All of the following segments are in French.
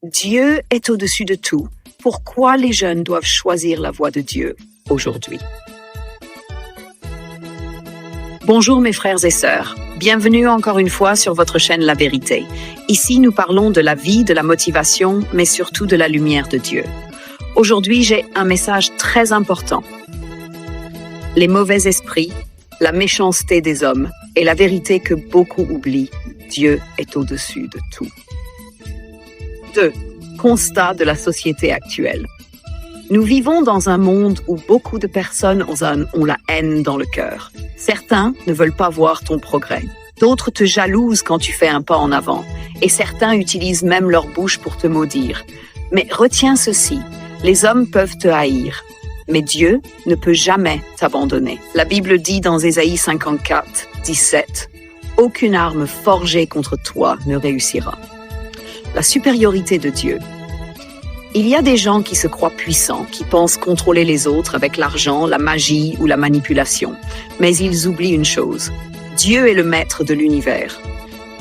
Dieu est au-dessus de tout. Pourquoi les jeunes doivent choisir la voie de Dieu aujourd'hui? Bonjour mes frères et sœurs. Bienvenue encore une fois sur votre chaîne La Vérité. Ici, nous parlons de la vie, de la motivation, mais surtout de la lumière de Dieu. Aujourd'hui, j'ai un message très important. Les mauvais esprits, la méchanceté des hommes et la vérité que beaucoup oublient. Dieu est au-dessus de tout. 2. Constat de la société actuelle. Nous vivons dans un monde où beaucoup de personnes ont la haine dans le cœur. Certains ne veulent pas voir ton progrès. D'autres te jalousent quand tu fais un pas en avant. Et certains utilisent même leur bouche pour te maudire. Mais retiens ceci, les hommes peuvent te haïr. Mais Dieu ne peut jamais t'abandonner. La Bible dit dans Ésaïe 54, 17, « Aucune arme forgée contre toi ne réussira. » La supériorité de Dieu. Il y a des gens qui se croient puissants, qui pensent contrôler les autres avec l'argent, la magie ou la manipulation. Mais ils oublient une chose. Dieu est le maître de l'univers.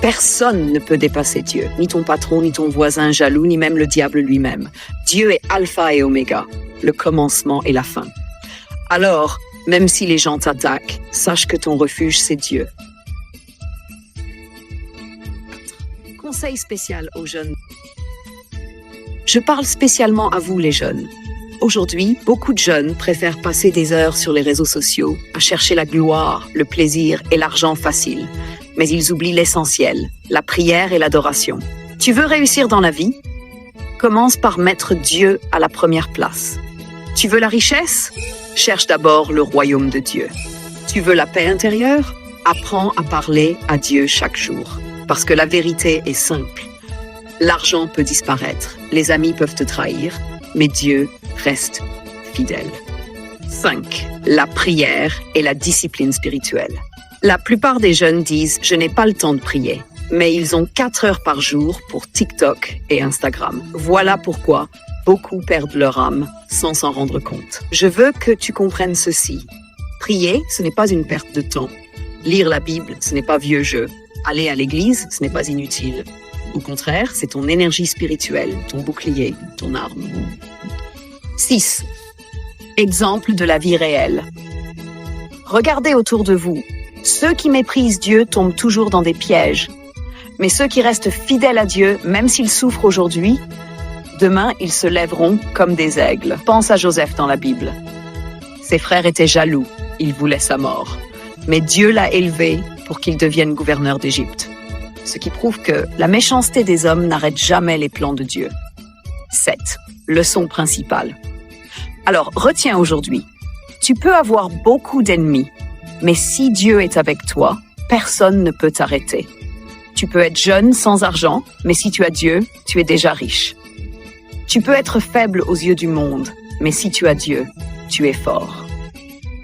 Personne ne peut dépasser Dieu, ni ton patron, ni ton voisin jaloux, ni même le diable lui-même. Dieu est alpha et oméga, le commencement et la fin. Alors, même si les gens t'attaquent, sache que ton refuge, c'est Dieu. Conseil spécial aux jeunes. Je parle spécialement à vous les jeunes. Aujourd'hui, beaucoup de jeunes préfèrent passer des heures sur les réseaux sociaux à chercher la gloire, le plaisir et l'argent facile. Mais ils oublient l'essentiel, la prière et l'adoration. Tu veux réussir dans la vie? Commence par mettre Dieu à la première place. Tu veux la richesse? Cherche d'abord le royaume de Dieu. Tu veux la paix intérieure? Apprends à parler à Dieu chaque jour. Parce que la vérité est simple. L'argent peut disparaître, les amis peuvent te trahir, mais Dieu reste fidèle. 5. La prière et la discipline spirituelle. La plupart des jeunes disent « je n'ai pas le temps de prier », mais ils ont 4 heures par jour pour TikTok et Instagram. Voilà pourquoi beaucoup perdent leur âme sans s'en rendre compte. Je veux que tu comprennes ceci. Prier, ce n'est pas une perte de temps. Lire la Bible, ce n'est pas vieux jeu. Aller à l'église, ce n'est pas inutile. Au contraire, c'est ton énergie spirituelle, ton bouclier, ton arme. 6. Exemple de la vie réelle. Regardez autour de vous. Ceux qui méprisent Dieu tombent toujours dans des pièges. Mais ceux qui restent fidèles à Dieu, même s'ils souffrent aujourd'hui, demain, ils se lèveront comme des aigles. Pense à Joseph dans la Bible. Ses frères étaient jaloux. Ils voulaient sa mort. Mais Dieu l'a élevé pour qu'il devienne gouverneur d'Égypte. Ce qui prouve que la méchanceté des hommes n'arrête jamais les plans de Dieu. 7. Leçon principale. Alors, retiens aujourd'hui. Tu peux avoir beaucoup d'ennemis, mais si Dieu est avec toi, personne ne peut t'arrêter. Tu peux être jeune sans argent, mais si tu as Dieu, tu es déjà riche. Tu peux être faible aux yeux du monde, mais si tu as Dieu, tu es fort.